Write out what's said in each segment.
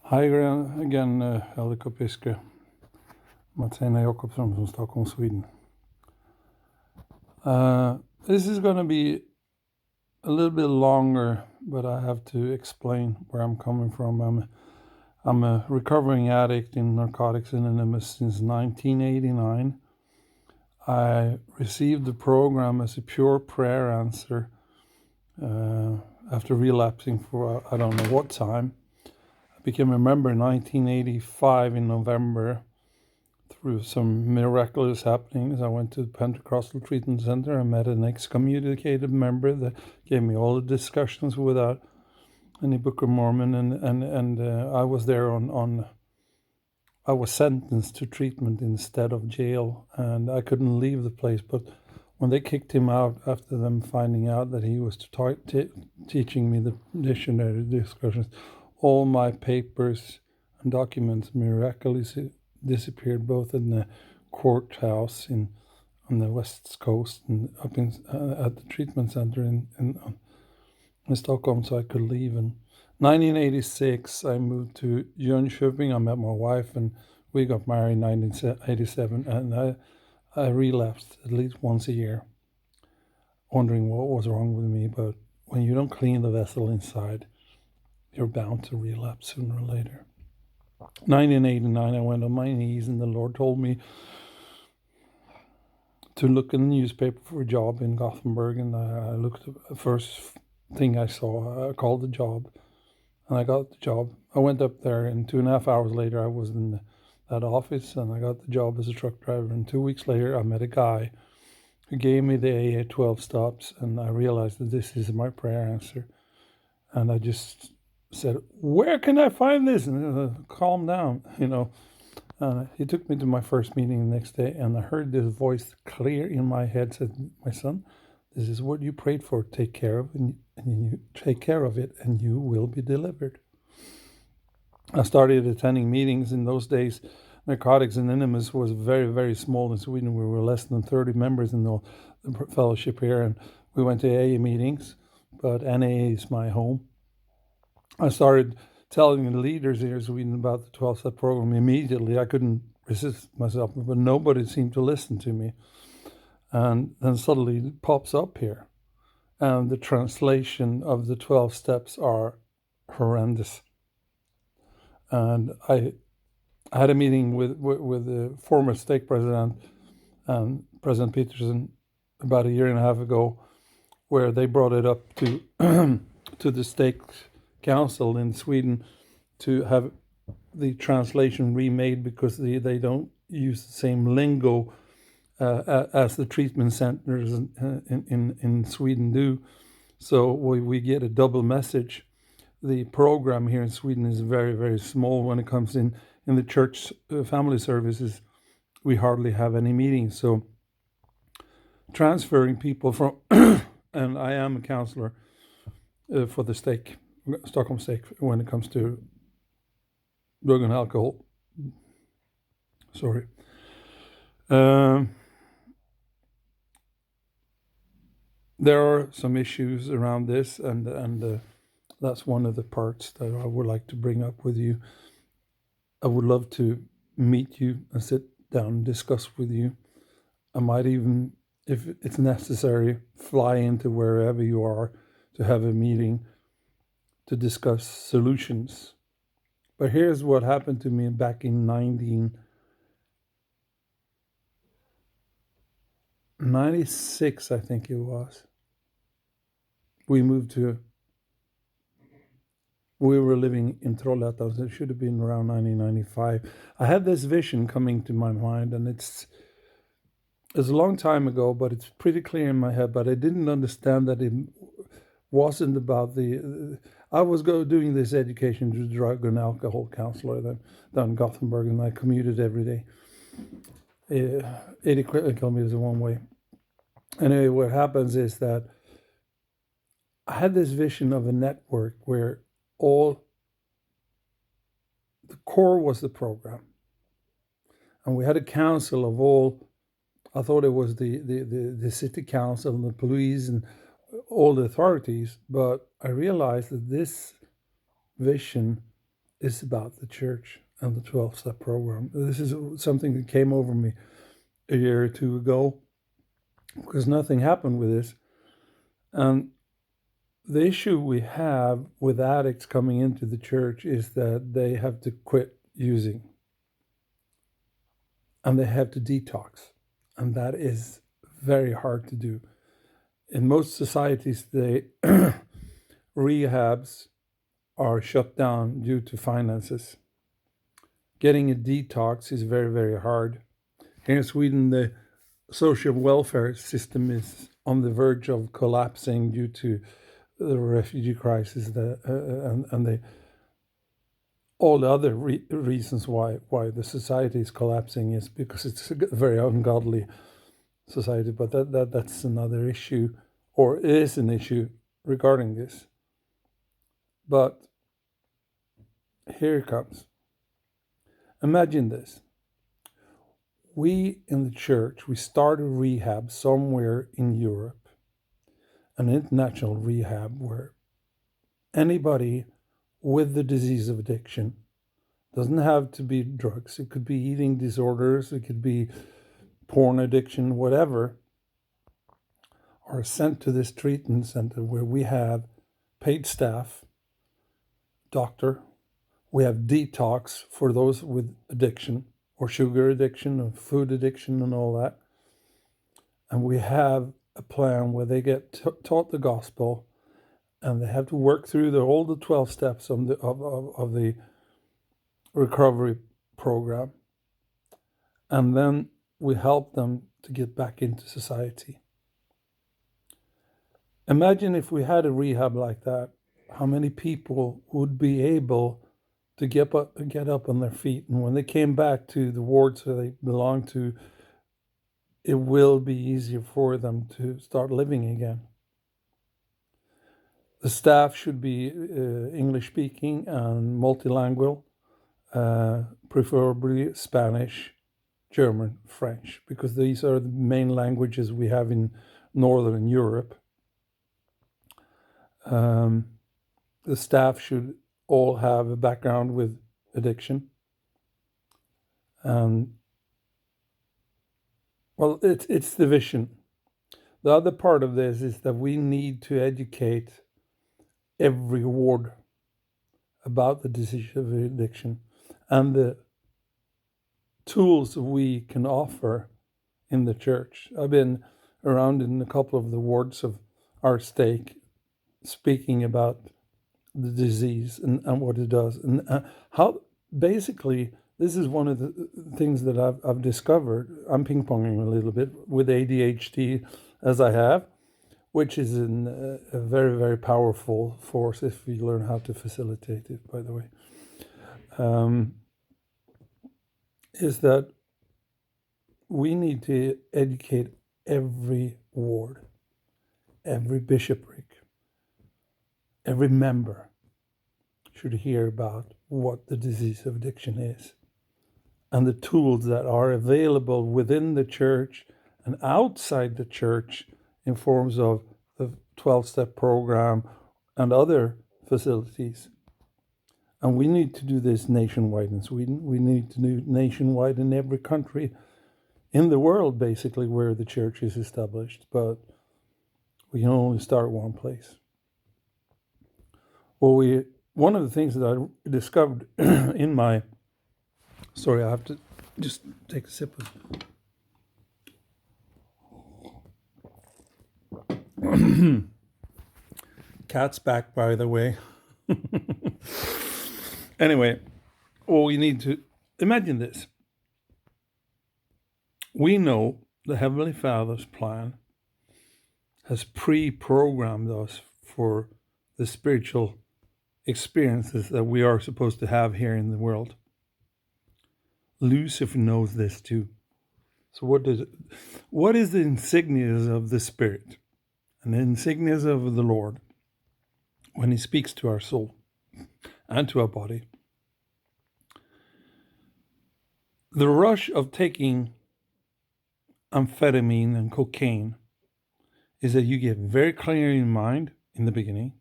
Hi again, Elder Kopiske. Mats-Einar from Stockholm, Sweden. This is going to be a little bit longer, but I have to explain where I'm coming from. I'm a recovering addict in Narcotics Anonymous since 1989. I received the program as a pure prayer answer after relapsing for I don't know what time. I became a member in 1985 in November. Through some miraculous happenings, I went to the Pentecostal Treatment Center and met an excommunicated member that gave me all the discussions without any Book of Mormon, and I was there I was sentenced to treatment instead of jail, and I couldn't leave the place. But when they kicked him out after them finding out that he was teaching me the missionary discussions, all my papers and documents miraculously disappeared, both in the courthouse on the west coast and up at the treatment center in Stockholm, so I could leave. In 1986, I moved to Jönköping. I met my wife, and we got married in 1987. And I relapsed at least once a year, wondering what was wrong with me. But when you don't clean the vessel inside, you're bound to relapse sooner or later. 1989, I went on my knees, and the Lord told me to look in the newspaper for a job in Gothenburg. And I looked at the first thing I saw. I called the job, and I got the job. I went up there, and 2.5 hours later, I was in that office, and I got the job as a truck driver. And 2 weeks later, I met a guy who gave me the AA 12 steps, and I realized that this is my prayer answer. And I just said, "Where can I find this?" And calm down, And he took me to my first meeting the next day, and I heard this voice clear in my head said, "My son, this is what you prayed for. Take care of, and you take care of it, and you will be delivered." I started attending meetings. In those days, Narcotics Anonymous was very, very small in Sweden. We were less than 30 members in the fellowship here, and we went to AA meetings, but NAA is my home. I started telling the leaders here in Sweden about the 12-step program immediately. I couldn't resist myself, but nobody seemed to listen to me. And then suddenly it pops up here, and the translation of the 12 steps are horrendous. And I had a meeting with the former stake president, President Peterson, about 1.5 years ago, where they brought it up to to the stake council in Sweden to have the translation remade, because they don't use the same lingo as the treatment centers in Sweden do. So we get a double message. The program here in Sweden is very, very small. When it comes in the church family services, we hardly have any meetings. So transferring people from, and I am a counselor for the Stockholm stake, when it comes to drug and alcohol. Sorry. There are some issues around this, and that's one of the parts that I would like to bring up with you. I would love to meet you and sit down and discuss with you. I might even, if it's necessary, fly into wherever you are to have a meeting to discuss solutions. But here's what happened to me back in 1996, I think it was. We were living in Trollhättan, so it should have been around 1995. I had this vision coming to my mind, and it's a long time ago, but it's pretty clear in my head. But I didn't understand that it wasn't about I was doing this education to drug and alcohol counselor down in Gothenburg, and I commuted every day, 80 kilometers in one way. Anyway, what happens is that I had this vision of a network where the core was the program, and we had a council of all. I thought it was the city council and the police and all the authorities, but I realized that this vision is about the church and the 12-step program. This is something that came over me a year or two ago because nothing happened with this. And the issue we have with addicts coming into the church is that they have to quit using and they have to detox. And that is very hard to do. In most societies today, rehabs are shut down due to finances. Getting a detox is very, very hard. Here in Sweden, the social welfare system is on the verge of collapsing due to the refugee crisis and all the other reasons why the society is collapsing is because it's a very ungodly society. But that's another issue, or is an issue regarding this. But here it comes. Imagine this. We in the church, we start a rehab somewhere in Europe, an international rehab where anybody with the disease of addiction, doesn't have to be drugs, it could be eating disorders, it could be porn addiction, whatever, are sent to this treatment center where we have paid staff, doctor, we have detox for those with addiction or sugar addiction or food addiction and all that. And we have a plan where they get taught the gospel and they have to work through all the 12 steps of the recovery program. And then we help them to get back into society. Imagine if we had a rehab like that, how many people would be able to get up on their feet. And when they came back to the wards where they belong to, it will be easier for them to start living again. The staff should be English speaking and multilingual, preferably Spanish, German, French, because these are the main languages we have in Northern Europe. The staff should all have a background with addiction. Well, it's the vision. The other part of this is that we need to educate every ward about the disease of addiction and the tools we can offer in the church. I've been around in a couple of the wards of our stake speaking about the disease and what it does and how basically this is one of the things that I've discovered. I'm ping-ponging a little bit with ADHD as I have, which is a very, very powerful force if you learn how to facilitate it, by the way, is that we need to educate every ward, every bishopric, every member should hear about what the disease of addiction is and the tools that are available within the church and outside the church in forms of the 12-step program and other facilities. And we need to do this nationwide in Sweden. We need to do nationwide in every country in the world, basically, where the church is established. But we can only start one place. Well, one of the things that I discovered in my... Sorry, I have to just take a sip of... Cat's back, by the way. Anyway, we need to imagine this. We know the Heavenly Father's plan has pre-programmed us for the spiritual experiences that we are supposed to have here in the world. Lucifer knows this too. So what is the insignias of the Spirit and the insignias of the Lord when He speaks to our soul and to our body? The rush of taking amphetamine and cocaine is that you get very clear in mind in the beginning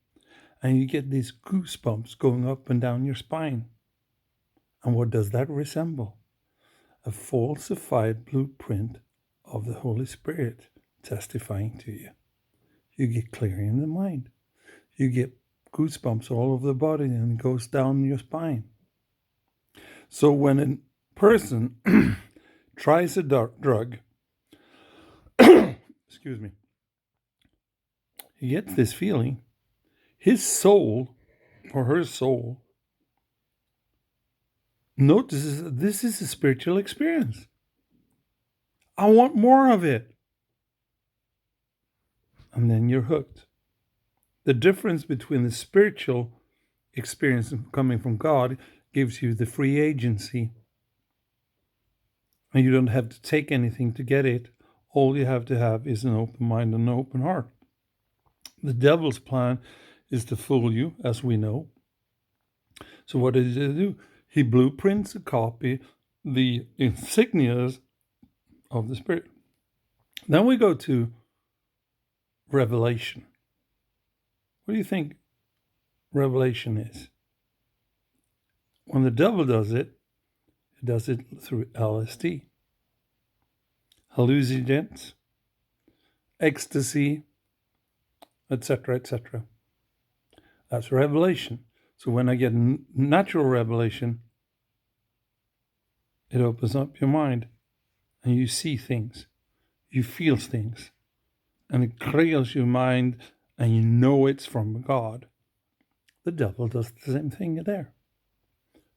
and you get these goosebumps going up and down your spine. And what does that resemble? A falsified blueprint of the Holy Spirit testifying to you. You get clear in the mind. You get goosebumps all over the body and it goes down your spine. So when a person tries a drug, excuse me, he gets this feeling. His soul or her soul notices that this is a spiritual experience. I want more of it. And then you're hooked. The difference between the spiritual experience coming from God gives you the free agency. And you don't have to take anything to get it. All you have to have is an open mind and an open heart. The devil's plan is to fool you, as we know. So what does he do? He blueprints a copy, the insignias of the Spirit. Then we go to Revelation. What do you think Revelation is? When the devil does it through LSD, hallucinogens, ecstasy, etc., etc. That's revelation. So when I get natural revelation, it opens up your mind and you see things, you feel things, and it clears your mind and you know it's from God. The devil does the same thing there,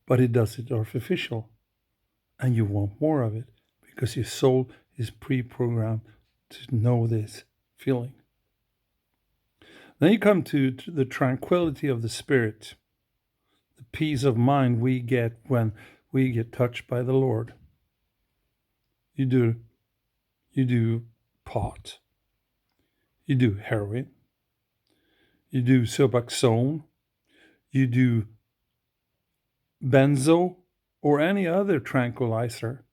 but he does it artificial, and you want more of it because your soul is pre-programmed to know this feeling. Then you come to the tranquility of the Spirit, the peace of mind we get when we get touched by the Lord. You do pot, you do heroin, you do Suboxone, you do benzo or any other tranquilizer,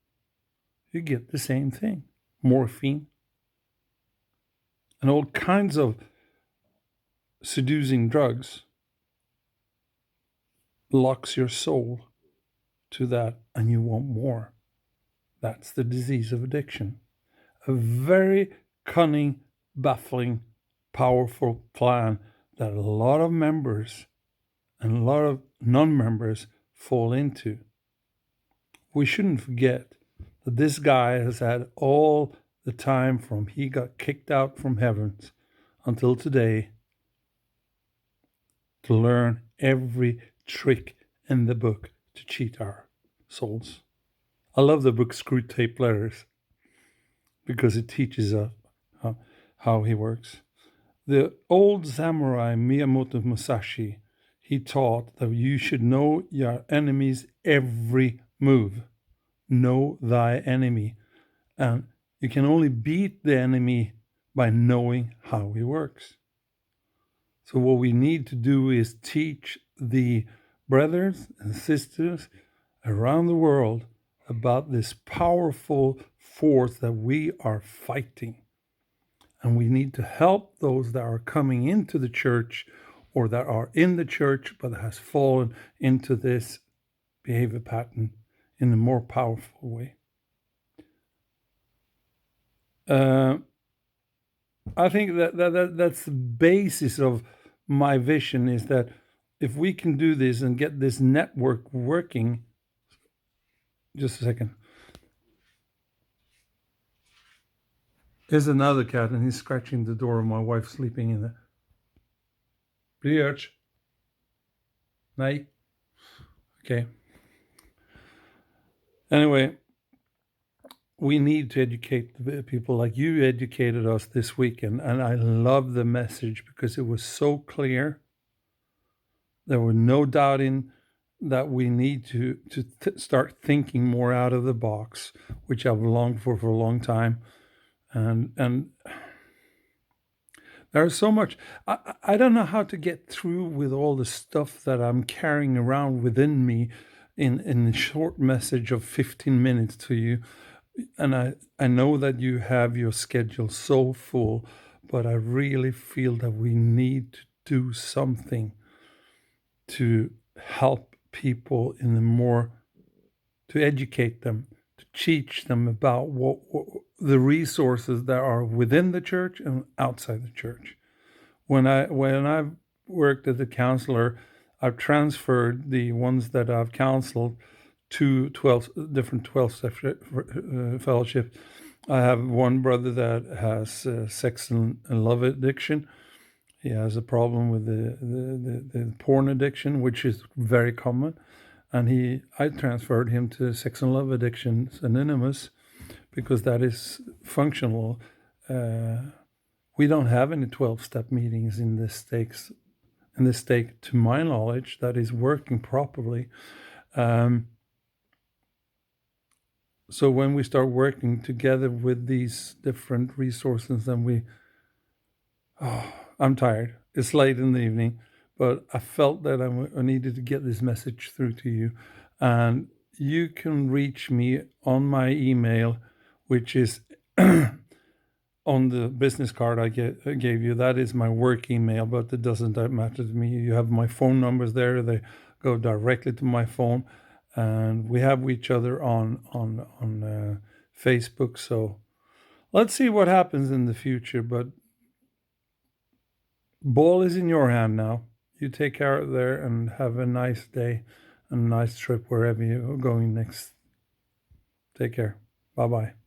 you get the same thing. Morphine and all kinds of seducing drugs locks your soul to that and you want more. That's the disease of addiction. A very cunning, baffling, powerful plan that a lot of members and a lot of non-members fall into. We shouldn't forget that this guy has had all the time from he got kicked out from heavens until today to learn every trick in the book to cheat our souls. I love the book Screwtape Letters because it teaches us how he works. The old samurai Miyamoto Musashi, he taught that you should know your enemy's every move. Know thy enemy. And you can only beat the enemy by knowing how he works. So what we need to do is teach the brothers and sisters around the world about this powerful force that we are fighting. And we need to help those that are coming into the church or that are in the church but has fallen into this behavior pattern in a more powerful way. I think that's the basis of my vision, is that if we can do this and get this network working. Just a second. Here's another cat, and he's scratching the door of my wife sleeping in there. Blyerts. Nej. Okay. Anyway, we need to educate the people like you educated us this weekend, and I love the message because it was so clear. There was no doubting that we need to start thinking more out of the box, which I've longed for a long time. And there's so much. I don't know how to get through with all the stuff that I'm carrying around within me in a short message of 15 minutes to you. And I know that you have your schedule so full, but I really feel that we need to do something to help people in a more to educate them, to teach them about what the resources that are within the church and outside the church. When I worked as a counselor, I've transferred the ones that I've counseled to 12 different 12 fellowships. I have one brother that has sex and love addiction. He has a problem with the porn addiction, which is very common. And I transferred him to Sex and Love Addictions Anonymous because that is functional. We don't have any 12-step meetings in this state, to my knowledge, that is working properly. So when we start working together with these different resources, then I'm tired. It's late in the evening, but I felt that I needed to get this message through to you. And you can reach me on my email, which is on the business card I gave you. That is my work email, but it doesn't matter to me. You have my phone numbers there. They go directly to my phone. And we have each other on Facebook. So let's see what happens in the future. But ball is in your hand now. You take care of there and have a nice day and a nice trip wherever you're going next. Take care. Bye-bye.